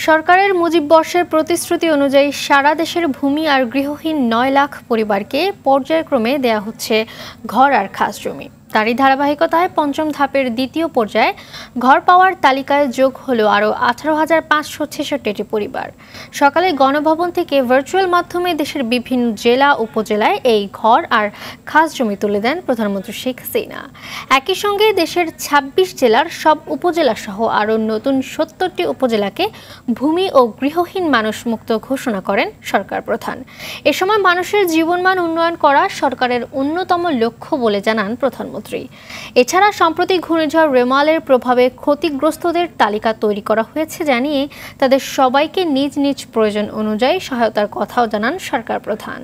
সরকারের মুজিব বর্ষের প্রতিশ্রুতি অনুযায়ী সারা দেশের ভূমি আর গৃহহীন ৯ লাখ পরিবারকে পর্যায়ক্রমে দেয়া হচ্ছে ঘর আর খাস জমি। তারই ধারাবাহিকতায় পঞ্চম ধাপের দ্বিতীয় পর্যায়ে ঘর পাওয়ার তালিকায় যোগ হলো আরও ১৮,৫৬৬টি পরিবার। সকালে গণভবন থেকে ভার্চুয়াল মাধ্যমে দেশের বিভিন্ন জেলা উপজেলায় এই ঘর আর খাস জমি তুলে দেন প্রধানমন্ত্রী শেখ হাসিনা। একই সঙ্গে দেশের ২৬ জেলার সব উপজেলা সহ আরও নতুন ৭০টি উপজেলাকে ভূমি ও গৃহহীন মানুষ মুক্ত ঘোষণা করেন সরকার প্রধান। এ সময় মানুষের জীবনমান উন্নয়ন করা সরকারের অন্যতম লক্ষ্য বলে জানান প্রধানমন্ত্রী। এছাড়া সম্প্রতি ঘূর্ণিঝড় রেমালের প্রভাবে ক্ষতিগ্রস্তদের তালিকা তৈরি করা হয়েছে জানিয়ে তাদের সবাইকে নিজ নিজ প্রয়োজন অনুযায়ী সহায়তার কথাও জানান সরকার প্রধান।